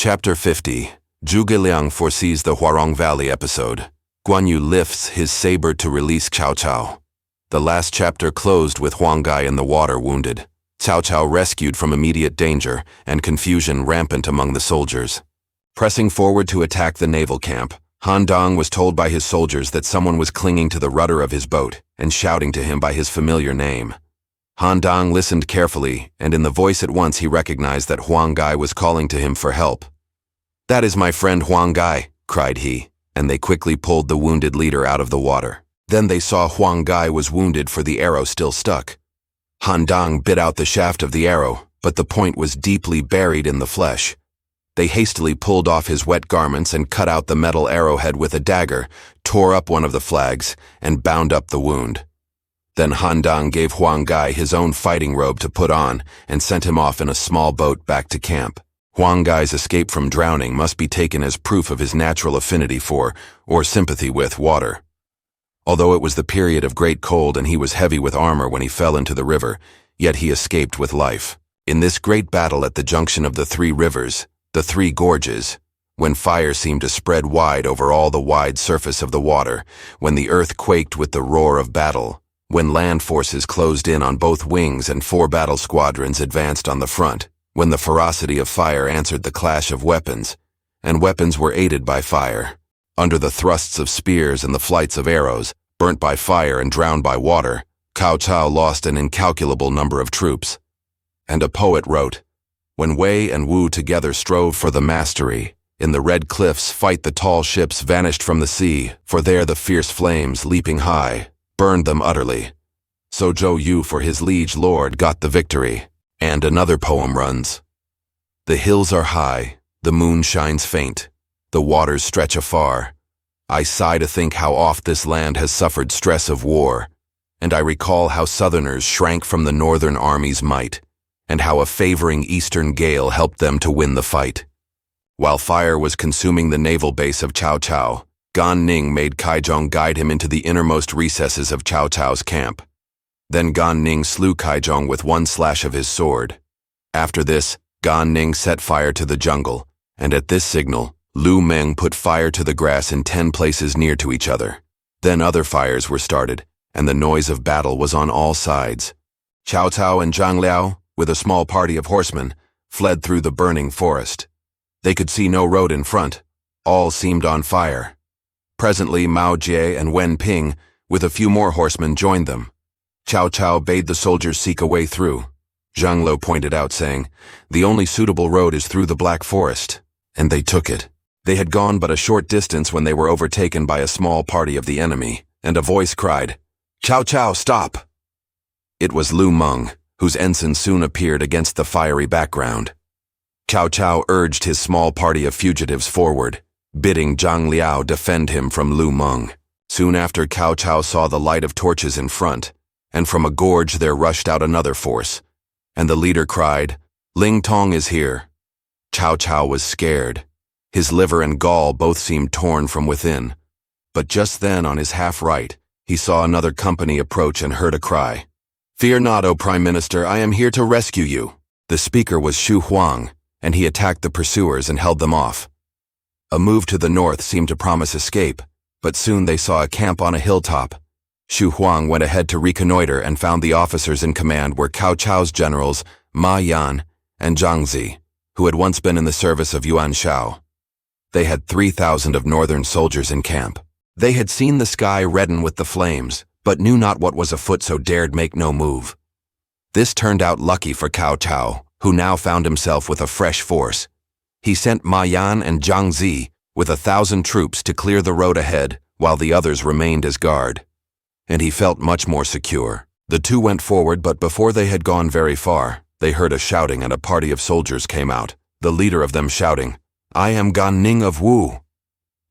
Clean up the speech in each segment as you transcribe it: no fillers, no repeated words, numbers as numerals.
Chapter 50. Zhuge Liang foresees the Huarong Valley episode. Guan Yu lifts his saber to release Cao Cao. The last chapter closed with Huang Gai in the water wounded. Cao Cao rescued from immediate danger, and confusion rampant among the soldiers. Pressing forward to attack the naval camp, Han Dong was told by his soldiers that someone was clinging to the rudder of his boat and shouting to him by his familiar name. Han Dong listened carefully, and in the voice at once he recognized that Huang Gai was calling to him for help. "That is my friend Huang Gai," cried he, and they quickly pulled the wounded leader out of the water. Then they saw Huang Gai was wounded, for the arrow still stuck. Han Dong bit out the shaft of the arrow, but the point was deeply buried in the flesh. They hastily pulled off his wet garments and cut out the metal arrowhead with a dagger, tore up one of the flags, and bound up the wound. Then Han Dong gave Huang Gai his own fighting robe to put on and sent him off in a small boat back to camp. Huang Gai's escape from drowning must be taken as proof of his natural affinity for, or sympathy with, water. Although it was the period of great cold and he was heavy with armor when he fell into the river, yet he escaped with life. In this great battle at the junction of the three rivers, the three gorges, when fire seemed to spread wide over all the wide surface of the water, when the earth quaked with the roar of battle, when land forces closed in on both wings and 4 battle squadrons advanced on the front, when the ferocity of fire answered the clash of weapons, and weapons were aided by fire, under the thrusts of spears and the flights of arrows, burnt by fire and drowned by water, Cao Cao lost an incalculable number of troops. And a poet wrote, "When Wei and Wu together strove for the mastery, in the red cliffs fight the tall ships vanished from the sea, for there the fierce flames, leaping high, burned them utterly. So Zhou Yu for his liege lord got the victory." And another poem runs, "The hills are high, the moon shines faint, the waters stretch afar. I sigh to think how oft this land has suffered stress of war, and I recall how southerners shrank from the northern army's might, and how a favoring eastern gale helped them to win the fight." While fire was consuming the naval base of Cao Cao, Gan Ning made Kaizhong guide him into the innermost recesses of Cao Cao's camp. Then Gan Ning slew Kaizhong with one slash of his sword. After this, Gan Ning set fire to the jungle, and at this signal, Lu Meng put fire to the grass in 10 places near to each other. Then other fires were started, and the noise of battle was on all sides. Cao Cao and Zhang Liao, with a small party of horsemen, fled through the burning forest. They could see no road in front. All seemed on fire. Presently Mao Jie and Wen Ping, with a few more horsemen, joined them. Cao Cao bade the soldiers seek a way through. Zhang Lo pointed out, saying, "The only suitable road is through the Black Forest," and they took it. They had gone but a short distance when they were overtaken by a small party of the enemy, and a voice cried, "Cao Cao, stop!" It was Lu Meng, whose ensign soon appeared against the fiery background. Cao Cao urged his small party of fugitives forward, bidding Zhang Liao defend him from Lu Meng. Soon after, Cao Cao saw the light of torches in front, and from a gorge there rushed out another force, and the leader cried, "Ling Tong is here." Cao Cao was scared. His liver and gall both seemed torn from within. But just then, on his half right, he saw another company approach and heard a cry, "Fear not, O Prime Minister, I am here to rescue you." The speaker was Xu Huang, and he attacked the pursuers and held them off. A move to the north seemed to promise escape, but soon they saw a camp on a hilltop. Xu Huang went ahead to reconnoiter and found the officers in command were Cao Cao's generals Ma Yan and Zhang Zi, who had once been in the service of Yuan Shao. They had 3,000 of northern soldiers in camp. They had seen the sky redden with the flames, but knew not what was afoot, so dared make no move. This turned out lucky for Cao Cao, who now found himself with a fresh force. He sent Ma Yan and Zhang Zi with 1,000 troops to clear the road ahead, while the others remained as guard. And he felt much more secure. The two went forward, but before they had gone very far, they heard a shouting, and a party of soldiers came out, the leader of them shouting, "I am Gan Ning of Wu."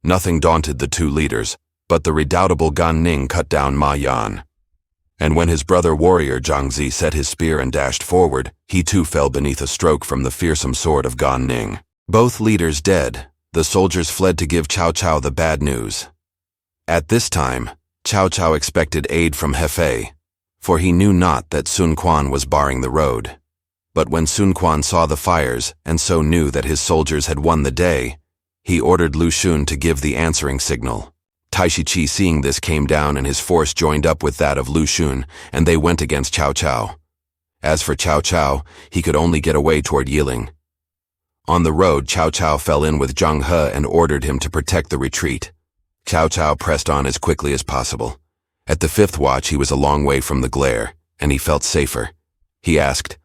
Nothing daunted the two leaders, but the redoubtable Gan Ning cut down Ma Yan. And when his brother warrior Zhang Zi set his spear and dashed forward, he too fell beneath a stroke from the fearsome sword of Gan Ning. Both leaders dead, the soldiers fled to give Cao Cao the bad news. At this time, Cao Cao expected aid from Hefei, for he knew not that Sun Quan was barring the road. But when Sun Quan saw the fires and so knew that his soldiers had won the day, he ordered Lu Xun to give the answering signal. Taishichi, seeing this, came down and his force joined up with that of Lu Xun, and they went against Cao Cao. As for Cao Cao, he could only get away toward Yiling. On the road, Cao Cao fell in with Zhang He and ordered him to protect the retreat. Cao Cao pressed on as quickly as possible. At the fifth watch, he was a long way from the glare, and he felt safer. He asked,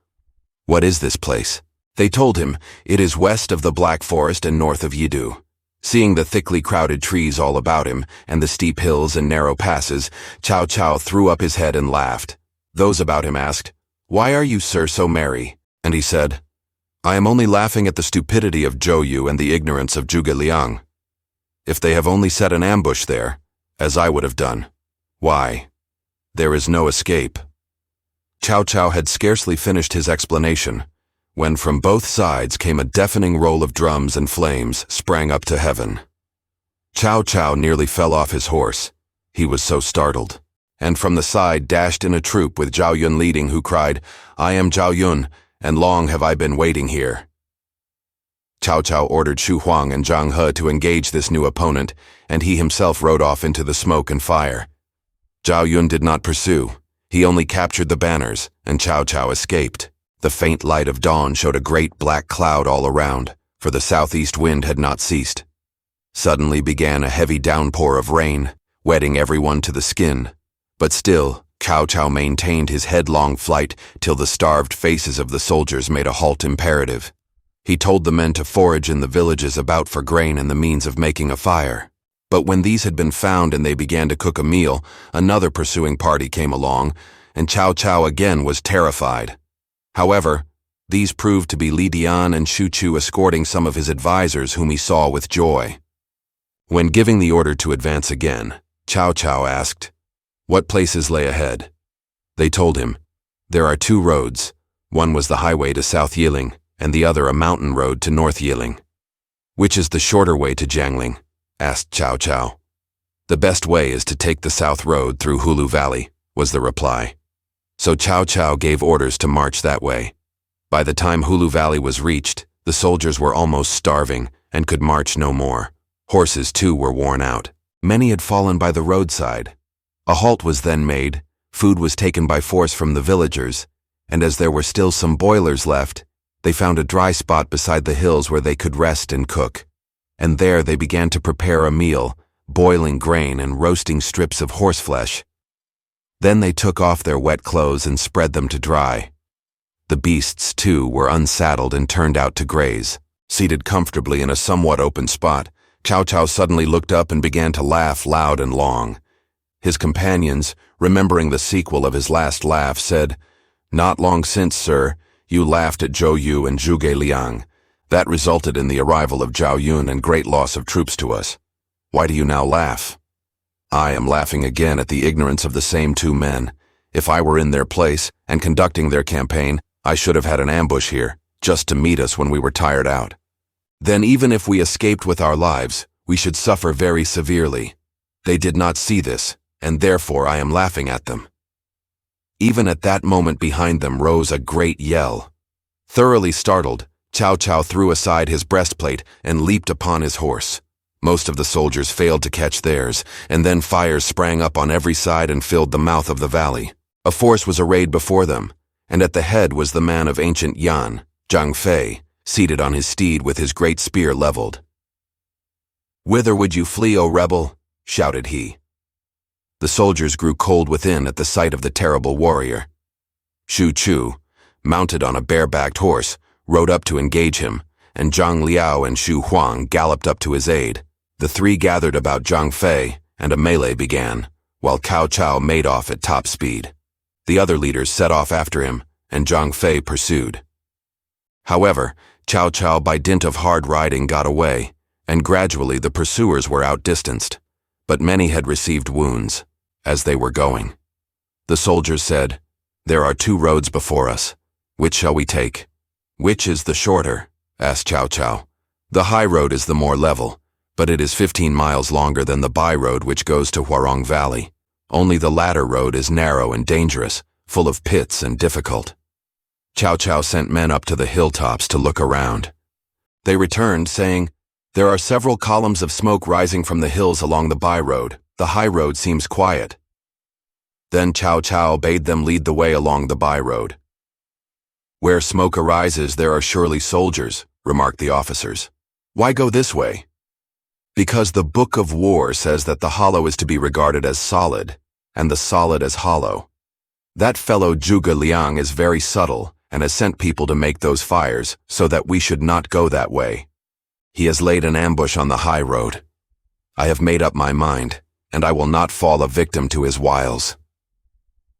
"What is this place?" They told him, "It is west of the Black Forest and north of Yidu." Seeing the thickly crowded trees all about him, and the steep hills and narrow passes, Cao Cao threw up his head and laughed. Those about him asked, "Why are you, sir, so merry?" And he said, "I am only laughing at the stupidity of Zhou Yu and the ignorance of Zhuge Liang. If they have only set an ambush there, as I would have done, why, there is no escape." Cao Cao had scarcely finished his explanation when from both sides came a deafening roll of drums, and flames sprang up to heaven. Cao Cao nearly fell off his horse. He was so startled. And from the side dashed in a troop with Zhao Yun leading, who cried, "I am Zhao Yun, and long have I been waiting here." Cao Cao ordered Xu Huang and Zhang He to engage this new opponent, and he himself rode off into the smoke and fire. Zhao Yun did not pursue. He only captured the banners, and Cao Cao escaped. The faint light of dawn showed a great black cloud all around, for the southeast wind had not ceased. Suddenly began a heavy downpour of rain, wetting everyone to the skin. But still, Cao Cao maintained his headlong flight till the starved faces of the soldiers made a halt imperative. He told the men to forage in the villages about for grain and the means of making a fire. But when these had been found and they began to cook a meal, another pursuing party came along, and Cao Cao again was terrified. However, these proved to be Li Dian and Shu Chu escorting some of his advisors whom he saw with joy. When giving the order to advance again, Cao Cao asked, "What places lay ahead?" They told him, "There are 2 roads. One was the highway to South Yiling, and the other a mountain road to North Yiling." "Which is the shorter way to Jiangling?" asked Cao Cao. "The best way is to take the south road through Hulu Valley," was the reply. So Cao Cao gave orders to march that way. By the time Hulu Valley was reached, the soldiers were almost starving and could march no more. Horses, too, were worn out. Many had fallen by the roadside. A halt was then made, food was taken by force from the villagers, and as there were still some boilers left, they found a dry spot beside the hills where they could rest and cook. And there they began to prepare a meal, boiling grain and roasting strips of horseflesh. Then they took off their wet clothes and spread them to dry. The beasts, too, were unsaddled and turned out to graze. Seated comfortably in a somewhat open spot, Cao Cao suddenly looked up and began to laugh loud and long. His companions, remembering the sequel of his last laugh, said, "Not long since, sir, you laughed at Zhou Yu and Zhuge Liang. That resulted in the arrival of Zhao Yun and great loss of troops to us. Why do you now laugh?" "I am laughing again at the ignorance of the same 2 men. If I were in their place and conducting their campaign, I should have had an ambush here, just to meet us when we were tired out. Then even if we escaped with our lives, we should suffer very severely. They did not see this, and therefore I am laughing at them." Even at that moment behind them rose a great yell. Thoroughly startled, Cao Cao threw aside his breastplate and leaped upon his horse. Most of the soldiers failed to catch theirs, and then fires sprang up on every side and filled the mouth of the valley. A force was arrayed before them, and at the head was the man of ancient Yan, Zhang Fei, seated on his steed with his great spear leveled. "Whither would you flee, O rebel?" shouted he. The soldiers grew cold within at the sight of the terrible warrior. Shu Chu, mounted on a bare-backed horse, rode up to engage him, and Zhang Liao and Xu Huang galloped up to his aid. The 3 gathered about Zhang Fei, and a melee began, while Cao Cao made off at top speed. The other leaders set off after him, and Zhang Fei pursued. However, Cao Cao by dint of hard riding got away, and gradually the pursuers were outdistanced, but many had received wounds as they were going. The soldiers said, "There are 2 roads before us. Which shall we take?" "Which is the shorter?" asked Cao Cao. "The high road is the more level, but it is 15 miles longer than the by road which goes to Huarong Valley. Only the latter road is narrow and dangerous, full of pits and difficult." Cao Cao sent men up to the hilltops to look around. They returned, saying, "There are several columns of smoke rising from the hills along the by-road. The high road seems quiet." Then Cao Cao bade them lead the way along the by-road. "Where smoke arises, there are surely soldiers," remarked the officers. "Why go this way?" "Because the Book of War says that the hollow is to be regarded as solid, and the solid as hollow. That fellow Zhuge Liang is very subtle, and has sent people to make those fires so that we should not go that way. He has laid an ambush on the high road. I have made up my mind, and I will not fall a victim to his wiles."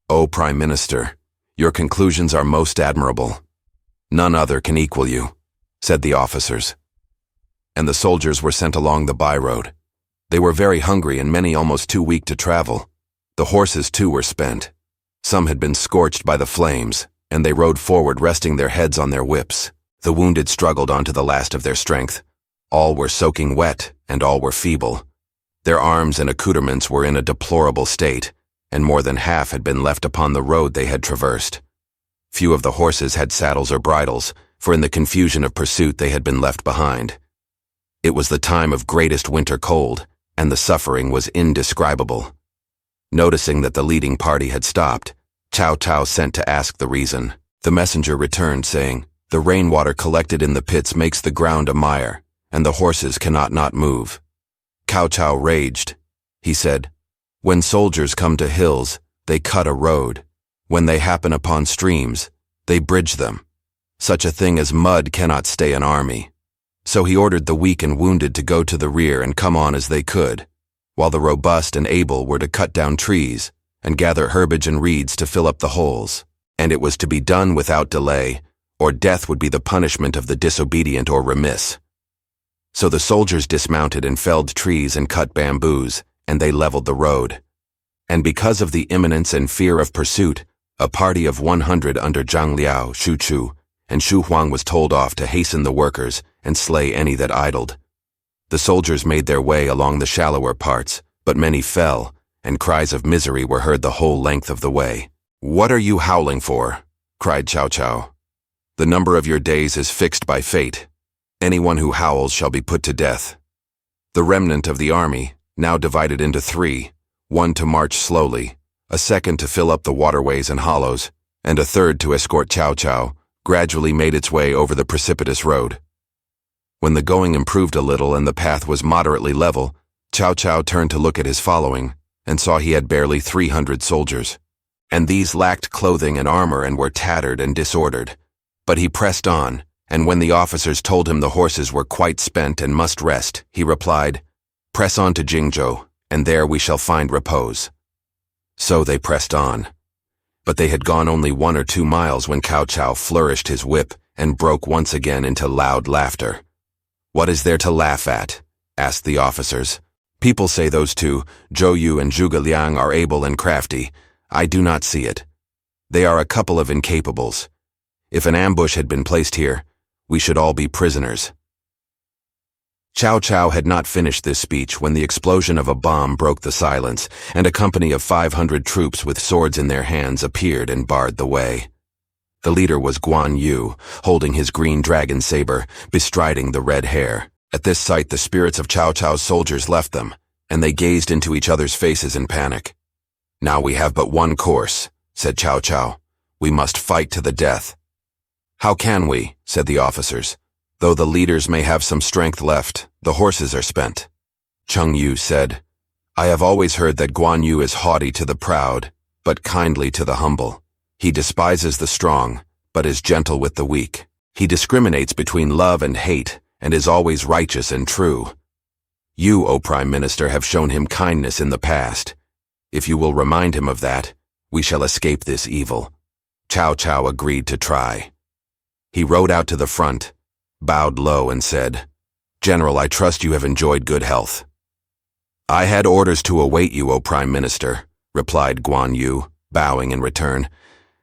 "O Prime Minister, your conclusions are most admirable. None other can equal you," said the officers. And the soldiers were sent along the by-road. They were very hungry and many almost too weak to travel. The horses too were spent. Some had been scorched by the flames, and they rode forward resting their heads on their whips. The wounded struggled on to the last of their strength. All were soaking wet, and all were feeble. Their arms and accoutrements were in a deplorable state, and more than half had been left upon the road they had traversed. Few of the horses had saddles or bridles, for in the confusion of pursuit they had been left behind. It was the time of greatest winter cold, and the suffering was indescribable. Noticing that the leading party had stopped, Cao Cao sent to ask the reason. The messenger returned, saying, "The rainwater collected in the pits makes the ground a mire, and the horses cannot not move." Cao Cao raged. He said, "When soldiers come to hills, they cut a road. When they happen upon streams, they bridge them. Such a thing as mud cannot stay an army." So he ordered the weak and wounded to go to the rear and come on as they could, while the robust and able were to cut down trees and gather herbage and reeds to fill up the holes. And it was to be done without delay, or death would be the punishment of the disobedient or remiss. So the soldiers dismounted and felled trees and cut bamboos, and they leveled the road. And because of the imminence and fear of pursuit, a party of 100 under Zhang Liao, Shu Chu, and Shu Huang was told off to hasten the workers and slay any that idled. The soldiers made their way along the shallower parts, but many fell, and cries of misery were heard the whole length of the way. "What are you howling for?" cried Cao Cao. "The number of your days is fixed by fate. Anyone who howls shall be put to death." The remnant of the army, now divided into three, one to march slowly, a second to fill up the waterways and hollows, and a third to escort Cao Cao, gradually made its way over the precipitous road. When the going improved a little and the path was moderately level, Cao Cao turned to look at his following, and saw he had barely 300 soldiers. And these lacked clothing and armor and were tattered and disordered. But he pressed on, and when the officers told him the horses were quite spent and must rest, he replied, "Press on to Jingzhou, and there we shall find repose." So they pressed on. But they had gone only 1 or 2 miles when Cao Cao flourished his whip and broke once again into loud laughter. "What is there to laugh at?" asked the officers. "People say those two, Zhou Yu and Zhuge Liang, are able and crafty. I do not see it. They are a couple of incapables. If an ambush had been placed here, we should all be prisoners." Cao Cao had not finished this speech when the explosion of a bomb broke the silence, and a company of 500 troops with swords in their hands appeared and barred the way. The leader was Guan Yu, holding his green dragon saber, bestriding the red hare. At this sight the spirits of Cao Cao's soldiers left them, and they gazed into each other's faces in panic. "Now we have but one course," said Cao Cao. "We must fight to the death." "How can we?" said the officers. "Though the leaders may have some strength left, the horses are spent." Cheng Yu said, "I have always heard that Guan Yu is haughty to the proud, but kindly to the humble. He despises the strong, but is gentle with the weak. He discriminates between love and hate, and is always righteous and true. You, O Prime Minister, have shown him kindness in the past. If you will remind him of that, we shall escape this evil." Cao Cao agreed to try. He rode out to the front, bowed low, and said, "General, I trust you have enjoyed good health." "I had orders to await you, O Prime Minister," replied Guan Yu, bowing in return,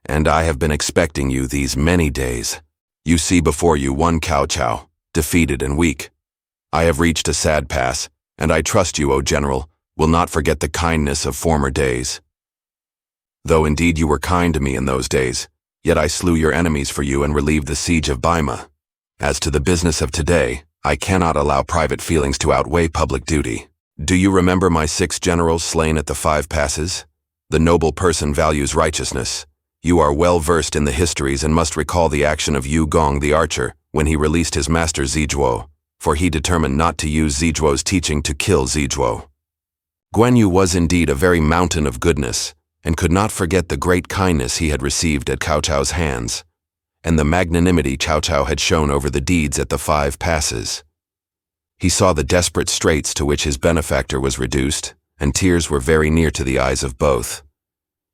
"and I have been expecting you these many days. You see before you one Cao Cao, defeated and weak. I have reached a sad pass, and I trust you, O General, will not forget the kindness of former days. Though indeed you were kind to me in those days, Yet I slew your enemies for you and relieved the siege of Baima. As to the business of today, I cannot allow private feelings to outweigh public duty. Do you remember my 6 generals slain at the 5 passes? The noble person values righteousness. You are well versed in the histories and must recall the action of Yu Gong the archer when he released his master Zizhuo, for he determined not to use Zizhuo's teaching to kill Zizhuo. Guan Yu was indeed a very mountain of goodness, and could not forget the great kindness he had received at Cao Cao's hands, and the magnanimity Cao Cao had shown over the deeds at the 5 passes. He saw the desperate straits to which his benefactor was reduced, and tears were very near to the eyes of both.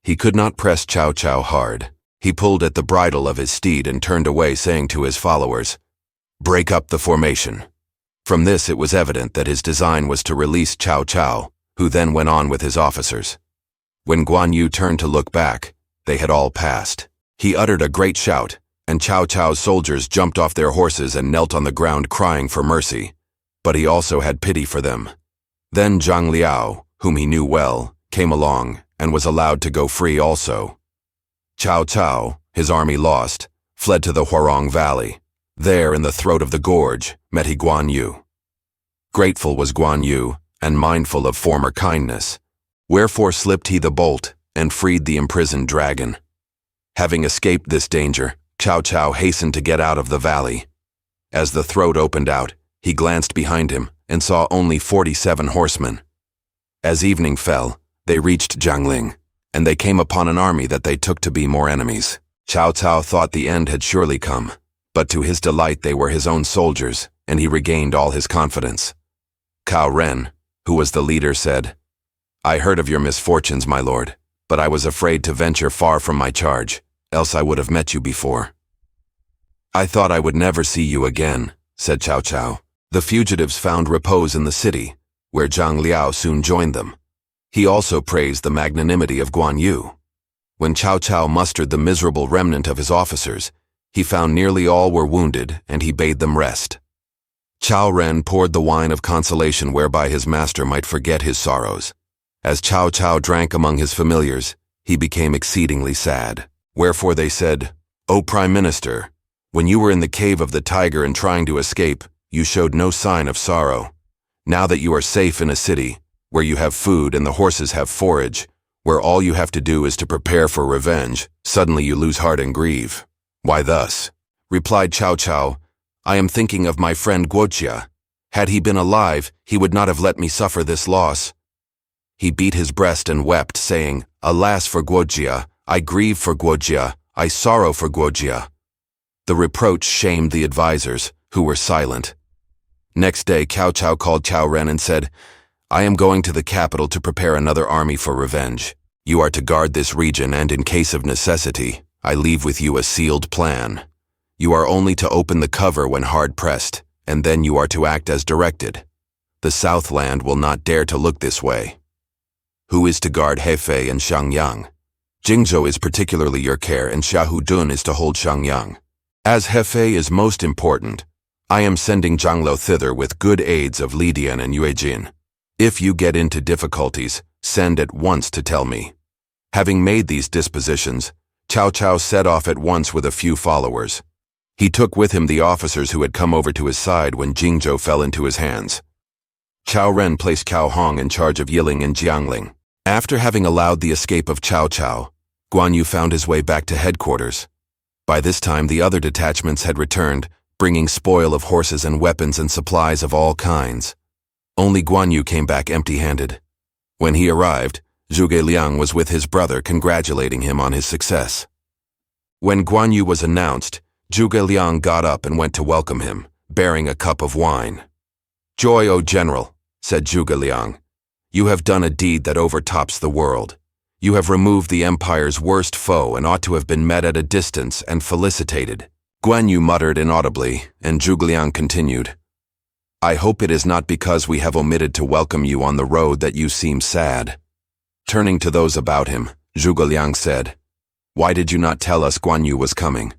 He could not press Cao Cao hard. He pulled at the bridle of his steed and turned away, saying to his followers, "Break up the formation." From this it was evident that his design was to release Cao Cao, who then went on with his officers. When Guan Yu turned to look back, they had all passed. He uttered a great shout, and Cao Cao's soldiers jumped off their horses and knelt on the ground crying for mercy, but he also had pity for them. Then Zhang Liao, whom he knew well, came along and was allowed to go free also. Cao Cao, his army lost, fled to the Huarong Valley. There, in the throat of the gorge, met he Guan Yu. Grateful was Guan Yu, and mindful of former kindness. Wherefore slipped he the bolt, and freed the imprisoned dragon. Having escaped this danger, Cao Cao hastened to get out of the valley. As the throat opened out, he glanced behind him, and saw only 47 horsemen. As evening fell, they reached Jiangling, and they came upon an army that they took to be more enemies. Cao Cao thought the end had surely come, but to his delight they were his own soldiers, and he regained all his confidence. Cao Ren, who was the leader, said, "I heard of your misfortunes, my lord, but I was afraid to venture far from my charge, else I would have met you before." "I thought I would never see you again," said Cao Cao. The fugitives found repose in the city, where Zhang Liao soon joined them. He also praised the magnanimity of Guan Yu. When Cao Cao mustered the miserable remnant of his officers, he found nearly all were wounded, and he bade them rest. Cao Ren poured the wine of consolation whereby his master might forget his sorrows. As Cao Cao drank among his familiars, he became exceedingly sad. Wherefore they said, "O Prime Minister, when you were in the cave of the tiger and trying to escape, you showed no sign of sorrow. Now that you are safe in a city, where you have food and the horses have forage, where all you have to do is to prepare for revenge, suddenly you lose heart and grieve. Why thus?" Replied Cao Cao, "I am thinking of my friend Guojia. Had he been alive, he would not have let me suffer this loss." He beat his breast and wept, saying, "Alas for Guojia, I grieve for Guojia, I sorrow for Guojia." The reproach shamed the advisers, who were silent. Next day Cao Cao called Cao Ren and said, "I am going to the capital to prepare another army for revenge. You are to guard this region, and in case of necessity, I leave with you a sealed plan. You are only to open the cover when hard pressed, and then you are to act as directed. The Southland will not dare to look this way. Who is to guard Hefei and Shangyang? Jingzhou is particularly your care, and Xiahudun is to hold Shangyang. As Hefei is most important, I am sending Zhanglo thither with good aids of Lidian and Yuejin. If you get into difficulties, send at once to tell me." Having made these dispositions, Cao Cao set off at once with a few followers. He took with him the officers who had come over to his side when Jingzhou fell into his hands. Cao Ren placed Cao Hong in charge of Yiling and Jiangling. After having allowed the escape of Cao Cao, Guan Yu found his way back to headquarters. By this time the other detachments had returned, bringing spoil of horses and weapons and supplies of all kinds. Only Guan Yu came back empty-handed. When he arrived, Zhuge Liang was with his brother congratulating him on his success. When Guan Yu was announced, Zhuge Liang got up and went to welcome him, bearing a cup of wine. "Joy, O General," said Zhuge Liang. "You have done a deed that overtops the world. You have removed the empire's worst foe and ought to have been met at a distance and felicitated." Guan Yu muttered inaudibly, and Zhuge Liang continued, "I hope it is not because we have omitted to welcome you on the road that you seem sad." Turning to those about him, Zhuge Liang said, "Why did you not tell us Guan Yu was coming?"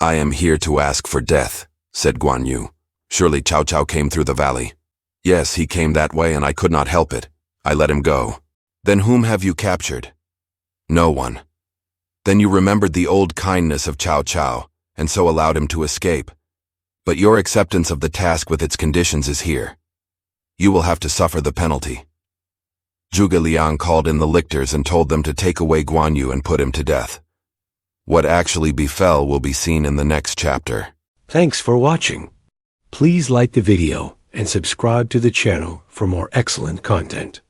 "I am here to ask for death," said Guan Yu. "Surely Cao Cao came through the valley." "Yes, he came that way and I could not help it. I let him go." "Then whom have you captured?" "No one." Then you remembered the old kindness of Cao Cao, and so allowed him to escape. But your acceptance of the task with its conditions is here. You will have to suffer the penalty. Zhuge Liang called in the lictors and told them to take away Guan Yu and put him to death. What actually befell will be seen in the next chapter. Thanks for watching. Please like the video and subscribe to the channel for more excellent content.